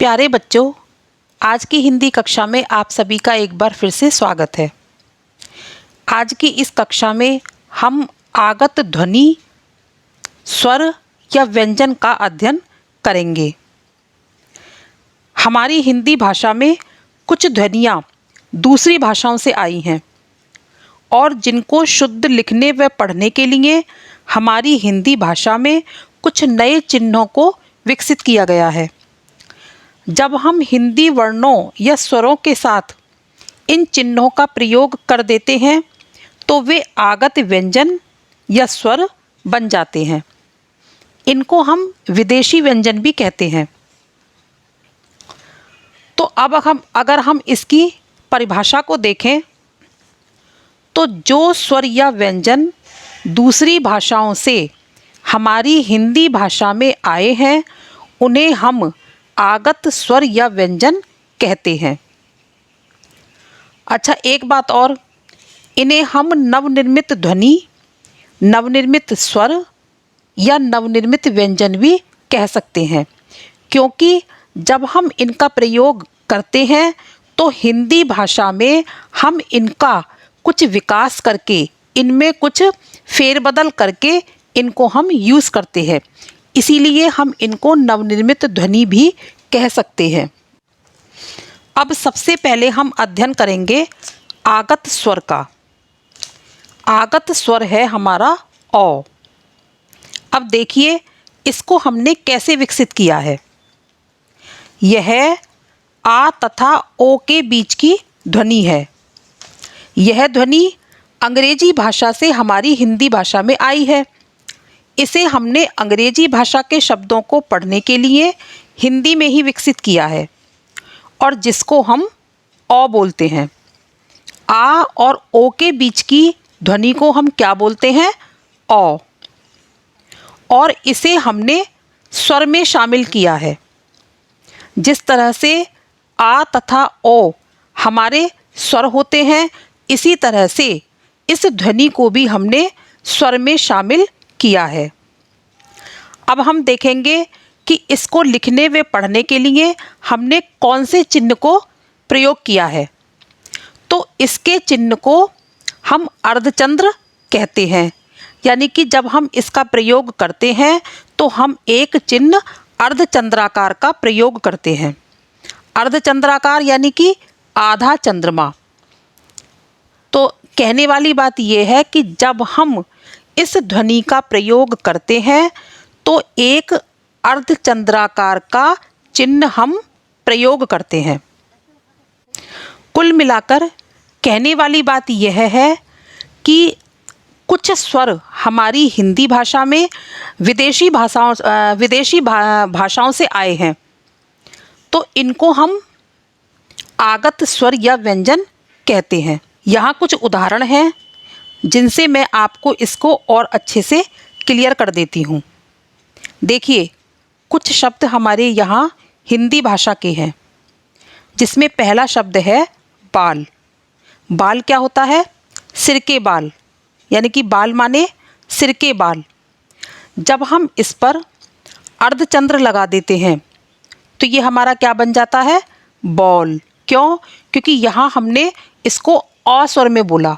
प्यारे बच्चों, आज की हिंदी कक्षा में आप सभी का एक बार फिर से स्वागत है। आज की इस कक्षा में हम आगत ध्वनि, स्वर या व्यंजन का अध्ययन करेंगे। हमारी हिंदी भाषा में कुछ ध्वनियाँ दूसरी भाषाओं से आई हैं और जिनको शुद्ध लिखने व पढ़ने के लिए हमारी हिंदी भाषा में कुछ नए चिन्हों को विकसित किया गया है। जब हम हिंदी वर्णों या स्वरों के साथ इन चिन्हों का प्रयोग कर देते हैं तो वे आगत व्यंजन या स्वर बन जाते हैं। इनको हम विदेशी व्यंजन भी कहते हैं। तो अब अगर हम इसकी परिभाषा को देखें तो जो स्वर या व्यंजन दूसरी भाषाओं से हमारी हिंदी भाषा में आए हैं उन्हें हम आगत स्वर या व्यंजन कहते हैं। अच्छा, एक बात और, इन्हें हम नवनिर्मित ध्वनि, नवनिर्मित स्वर या नवनिर्मित व्यंजन भी कह सकते हैं, क्योंकि जब हम इनका प्रयोग करते हैं तो हिंदी भाषा में हम इनका कुछ विकास करके, इनमें कुछ फेरबदल करके इनको हम यूज़ करते हैं, इसीलिए हम इनको नवनिर्मित ध्वनि भी कह सकते हैं। अब सबसे पहले हम अध्ययन करेंगे आगत स्वर का। आगत स्वर है हमारा औ। अब देखिए इसको हमने कैसे विकसित किया है। यह आ तथा ओ के बीच की ध्वनि है। यह ध्वनि अंग्रेजी भाषा से हमारी हिंदी भाषा में आई है। इसे हमने अंग्रेजी भाषा के शब्दों को पढ़ने के लिए हिंदी में ही विकसित किया है और जिसको हम औ बोलते हैं। आ और ओ के बीच की ध्वनि को हम क्या बोलते हैं? औ। और इसे हमने स्वर में शामिल किया है। जिस तरह से आ तथा ओ हमारे स्वर होते हैं, इसी तरह से इस ध्वनि को भी हमने स्वर में शामिल किया है। अब हम देखेंगे कि इसको लिखने व पढ़ने के लिए हमने कौन से चिन्ह को प्रयोग किया है। तो इसके चिन्ह को हम अर्धचंद्र कहते हैं, यानी कि जब हम इसका प्रयोग करते हैं तो हम एक चिन्ह अर्धचंद्राकार का प्रयोग करते हैं। अर्धचंद्राकार यानी कि आधा चंद्रमा। तो कहने वाली बात यह है कि जब हम इस ध्वनि का प्रयोग करते हैं तो एक अर्धचंद्राकार का चिन्ह हम प्रयोग करते हैं। कुल मिलाकर कहने वाली बात यह है कि कुछ स्वर हमारी हिंदी भाषा में विदेशी भाषाओं से आए हैं, तो इनको हम आगत स्वर या व्यंजन कहते हैं। यहाँ कुछ उदाहरण हैं जिनसे मैं आपको इसको और अच्छे से क्लियर कर देती हूँ। देखिए, कुछ शब्द हमारे यहाँ हिंदी भाषा के हैं, जिसमें पहला शब्द है बाल। बाल क्या होता है? सिर के बाल, यानी कि बाल माने सिर के बाल। जब हम इस पर अर्धचंद्र लगा देते हैं तो ये हमारा क्या बन जाता है? बॉल। क्यों? क्योंकि यहाँ हमने इसको अ स्वर में बोला,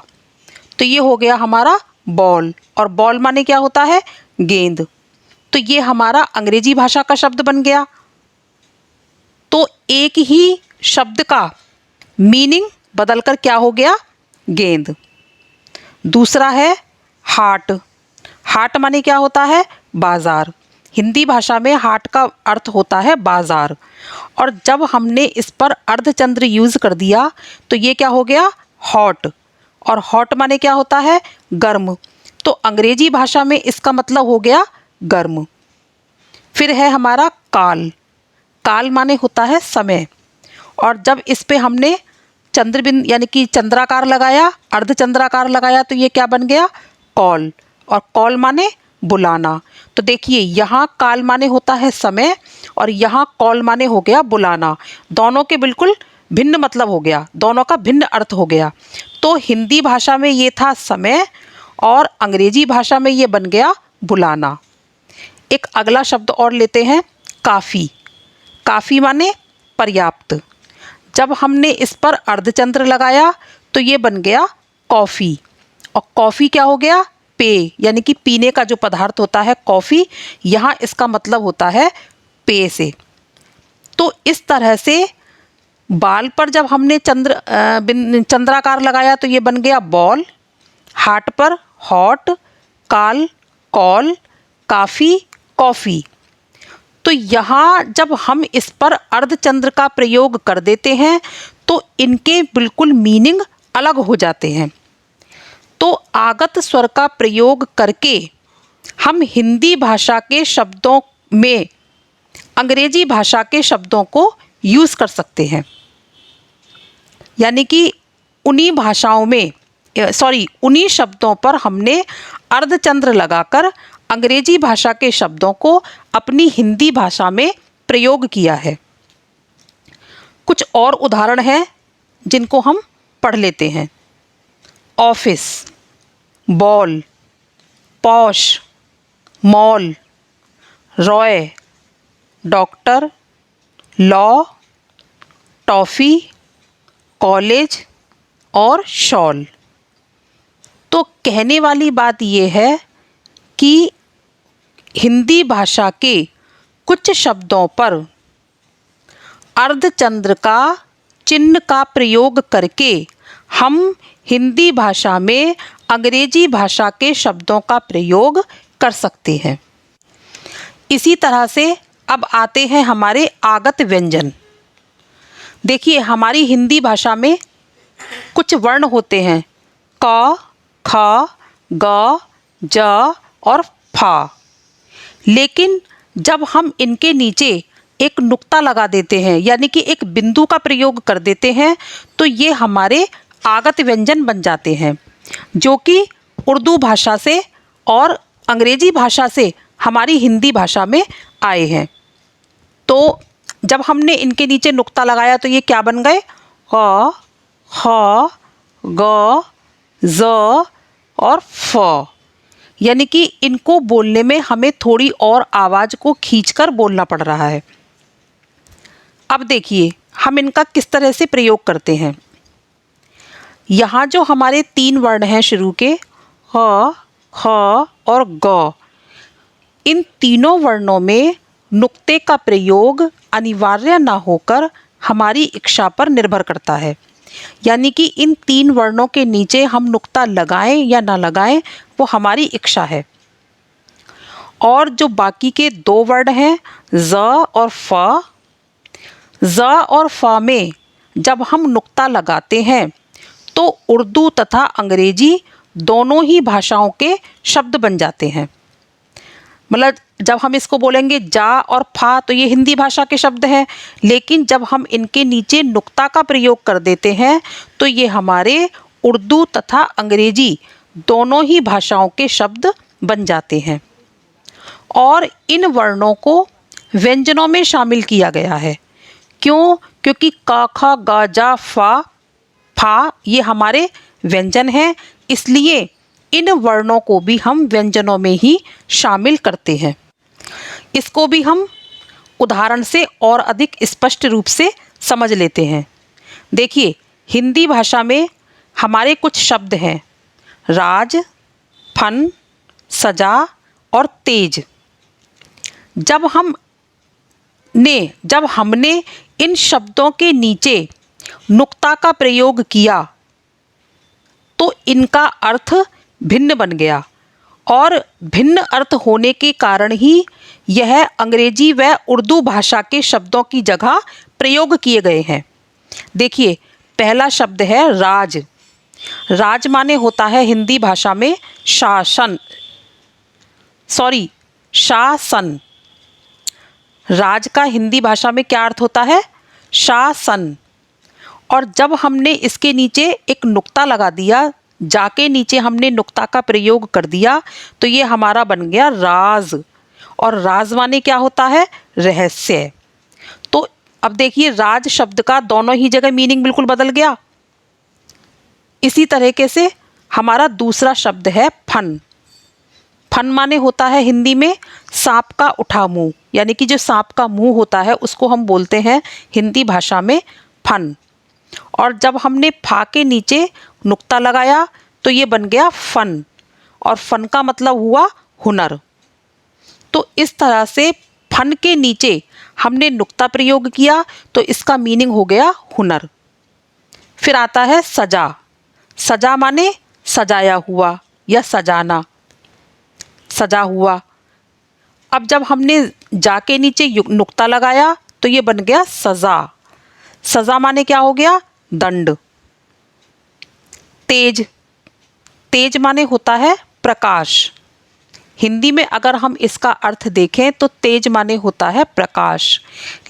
तो ये हो गया हमारा बॉल। और बॉल माने क्या होता है? गेंद। तो ये हमारा अंग्रेजी भाषा का शब्द बन गया। तो एक ही शब्द का मीनिंग बदलकर क्या हो गया? गेंद। दूसरा है हाट। हाट माने क्या होता है? बाजार। हिंदी भाषा में हाट का अर्थ होता है बाजार, और जब हमने इस पर अर्धचंद्र यूज़ कर दिया तो ये क्या हो गया? हॉट। और हॉट माने क्या होता है? गर्म। तो अंग्रेजी भाषा में इसका मतलब हो गया गर्म। फिर है हमारा काल। काल माने होता है समय, और जब इस पे हमने चंद्रबिंद यानी कि चंद्राकार लगाया, अर्धचंद्राकार लगाया, तो ये क्या बन गया? कॉल। और कॉल माने बुलाना। तो देखिए, यहाँ काल माने होता है समय और यहाँ कॉल माने हो गया बुलाना। दोनों के बिल्कुल भिन्न मतलब हो गया, दोनों का भिन्न अर्थ हो गया। तो हिंदी भाषा में ये था समय और अंग्रेजी भाषा में ये बन गया बुलाना। एक अगला शब्द और लेते हैं, काफ़ी। काफ़ी माने पर्याप्त। जब हमने इस पर अर्धचंद्र लगाया तो ये बन गया कॉफ़ी, और कॉफ़ी क्या हो गया? पेय, यानी कि पीने का जो पदार्थ होता है कॉफ़ी, यहाँ इसका मतलब होता है पेय से। तो इस तरह से बाल पर जब हमने चंद्राकार लगाया तो ये बन गया बॉल, हार्ट पर हॉट, काल कॉल, काफ़ी कॉफ़ी। तो यहाँ जब हम इस पर अर्धचंद्र का प्रयोग कर देते हैं तो इनके बिल्कुल मीनिंग अलग हो जाते हैं। तो आगत स्वर का प्रयोग करके हम हिंदी भाषा के शब्दों में अंग्रेजी भाषा के शब्दों को यूज़ कर सकते हैं, यानी कि उन्हीं भाषाओं में उन्हीं शब्दों पर हमने अर्धचंद्र लगाकर अंग्रेजी भाषा के शब्दों को अपनी हिंदी भाषा में प्रयोग किया है। कुछ और उदाहरण हैं जिनको हम पढ़ लेते हैं। Office, ball, posh, mall, Roy, doctor, law, toffee, college और शॉल। तो कहने वाली बात ये है कि हिंदी भाषा के कुछ शब्दों पर अर्धचंद्र का चिन्ह का प्रयोग करके हम हिंदी भाषा में अंग्रेजी भाषा के शब्दों का प्रयोग कर सकते हैं। इसी तरह से अब आते हैं हमारे आगत व्यंजन। देखिए, हमारी हिंदी भाषा में कुछ वर्ण होते हैं क, ख, ग, ज और फा, लेकिन जब हम इनके नीचे एक नुक्ता लगा देते हैं, यानी कि एक बिंदु का प्रयोग कर देते हैं, तो ये हमारे आगत व्यंजन बन जाते हैं, जो कि उर्दू भाषा से और अंग्रेजी भाषा से हमारी हिंदी भाषा में आए हैं। तो जब हमने इनके नीचे नुक्ता लगाया तो ये क्या बन गए? क, ख, ग, ज और फ, यानी कि इनको बोलने में हमें थोड़ी और आवाज़ को खींचकर बोलना पड़ रहा है। अब देखिए हम इनका किस तरह से प्रयोग करते हैं। यहाँ जो हमारे 3 वर्ण हैं शुरू के ह, ख और ग, इन तीनों वर्णों में नुक्ते का प्रयोग अनिवार्य ना होकर हमारी इच्छा पर निर्भर करता है, यानी कि इन 3 वर्णों के नीचे हम नुक्ता लगाएं या ना लगाएं वो हमारी इच्छा है। और जो बाकी के 2 वर्ण हैं ज और फ, ज और फ में जब हम नुक्ता लगाते हैं तो उर्दू तथा अंग्रेजी दोनों ही भाषाओं के शब्द बन जाते हैं। मतलब जब हम इसको बोलेंगे जा और फा तो ये हिंदी भाषा के शब्द हैं, लेकिन जब हम इनके नीचे नुक्ता का प्रयोग कर देते हैं तो ये हमारे उर्दू तथा अंग्रेजी दोनों ही भाषाओं के शब्द बन जाते हैं। और इन वर्णों को व्यंजनों में शामिल किया गया है। क्यों? क्योंकि क, ख, ग, जा, फा ये हमारे व्यंजन हैं, इसलिए इन वर्णों को भी हम व्यंजनों में ही शामिल करते हैं। इसको भी हम उदाहरण से और अधिक स्पष्ट रूप से समझ लेते हैं। देखिए, हिंदी भाषा में हमारे कुछ शब्द हैं राज, फन, सजा और तेज। जब हमने इन शब्दों के नीचे नुक्ता का प्रयोग किया तो इनका अर्थ भिन्न बन गया, और भिन्न अर्थ होने के कारण ही यह अंग्रेजी व उर्दू भाषा के शब्दों की जगह प्रयोग किए गए हैं। देखिए, पहला शब्द है राज। राज माने होता है हिंदी भाषा में शासन। राज का हिंदी भाषा में क्या अर्थ होता है? शासन। और जब हमने इसके नीचे एक नुक्ता लगा दिया, जाके नीचे हमने नुक्ता का प्रयोग कर दिया, तो ये हमारा बन गया राज। और राज माने क्या होता है? रहस्य। तो अब देखिए, राज शब्द का दोनों ही जगह मीनिंग बिल्कुल बदल गया। इसी तरीके से हमारा दूसरा शब्द है फन। फन माने होता है हिंदी में सांप का उठा मुंह, यानी कि जो सांप का मुंह होता है उसको हम बोलते हैं हिंदी भाषा में फन। और जब हमने फा के नीचे नुक्ता लगाया तो ये बन गया फन, और फन का मतलब हुआ हुनर। तो इस तरह से फन के नीचे हमने नुक्ता प्रयोग किया तो इसका मीनिंग हो गया हुनर। फिर आता है सजा। सजा माने सजाया हुआ या सजाना, सजा हुआ। अब जब हमने जा के नीचे नुक्ता लगाया तो ये बन गया सजा। सजा माने क्या हो गया? दंड। तेज। तेज माने होता है प्रकाश। हिंदी में अगर हम इसका अर्थ देखें तो तेज माने होता है प्रकाश,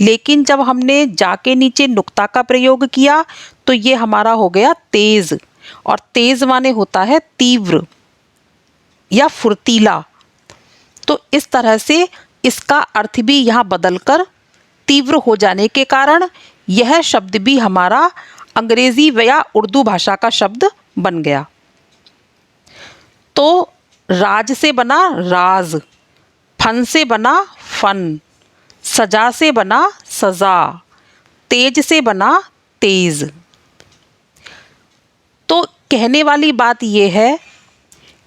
लेकिन जब हमने जा के नीचे नुक्ता का प्रयोग किया तो ये हमारा हो गया तेज, और तेज माने होता है तीव्र या फुर्तीला। तो इस तरह से इसका अर्थ भी यहाँ बदलकर तीव्र हो जाने के कारण यह शब्द भी हमारा अंग्रेजी या उर्दू भाषा का शब्द बन गया। तो राज से बना राज, फन से बना फन, सजा से बना सजा, तेज से बना तेज। तो कहने वाली बात यह है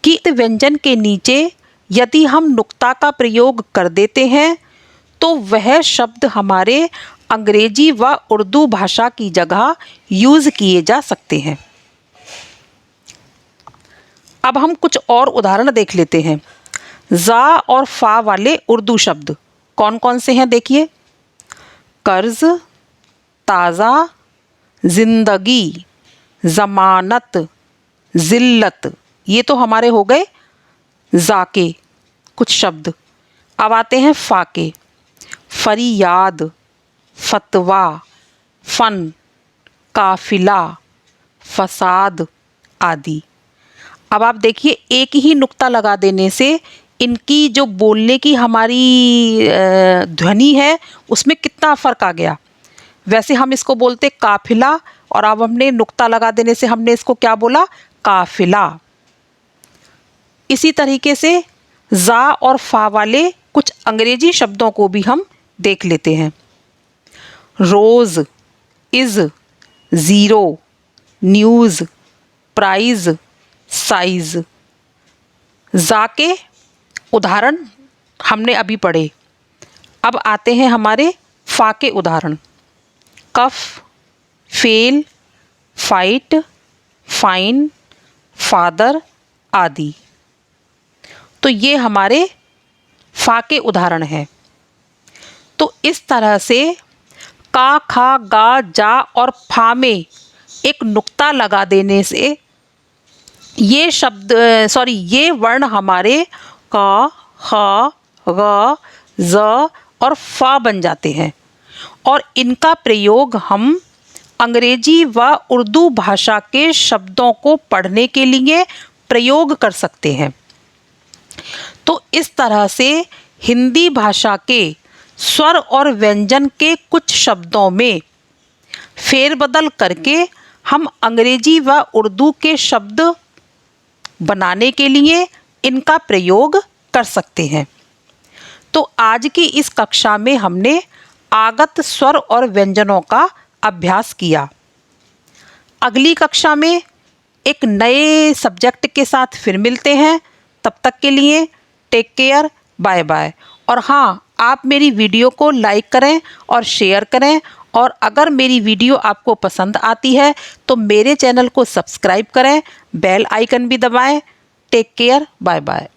कि व्यंजन के नीचे यदि हम नुक्ता का प्रयोग कर देते हैं तो वह शब्द हमारे अंग्रेजी व उर्दू भाषा की जगह यूज़ किए जा सकते हैं। अब हम कुछ और उदाहरण देख लेते हैं। जा और फा वाले उर्दू शब्द कौन कौन से हैं देखिए। कर्ज, ताज़ा, जिंदगी, ज़मानत, ज़िल्लत, ये तो हमारे हो गए जा के कुछ शब्द। अब आते हैं फा के। फरियाद, फतवा, फन, काफिला, फसाद आदि। अब आप देखिए एक ही नुक्ता लगा देने से इनकी जो बोलने की हमारी ध्वनि है उसमें कितना फ़र्क आ गया। वैसे हम इसको बोलते काफिला, और अब हमने नुक्ता लगा देने से हमने इसको क्या बोला? काफिला। इसी तरीके से जा और फा वाले कुछ अंग्रेजी शब्दों को भी हम देख लेते हैं। Rose, is, zero, news, prize, size. जा के उदाहरण हमने अभी पढ़े। अब आते हैं हमारे फा के उदाहरण। कफ, फेल, फाइट, फाइन, फादर आदि। तो ये हमारे फा के उदाहरण हैं। तो इस तरह से का, खा, गा, जा और फा में एक नुक्ता लगा देने से ये वर्ण हमारे का, खा, गा, ज और फा बन जाते हैं, और इनका प्रयोग हम अंग्रेजी व उर्दू भाषा के शब्दों को पढ़ने के लिए प्रयोग कर सकते हैं। तो इस तरह से हिंदी भाषा के स्वर और व्यंजन के कुछ शब्दों में फेरबदल करके हम अंग्रेजी व उर्दू के शब्द बनाने के लिए इनका प्रयोग कर सकते हैं। तो आज की इस कक्षा में हमने आगत स्वर और व्यंजनों का अभ्यास किया। अगली कक्षा में एक नए सब्जेक्ट के साथ फिर मिलते हैं। तब तक के लिए टेक केयर, बाय बाय। और हाँ, आप मेरी वीडियो को लाइक करें और शेयर करें, और अगर मेरी वीडियो आपको पसंद आती है तो मेरे चैनल को सब्सक्राइब करें, बेल आइकन भी दबाएं। Take care, bye bye.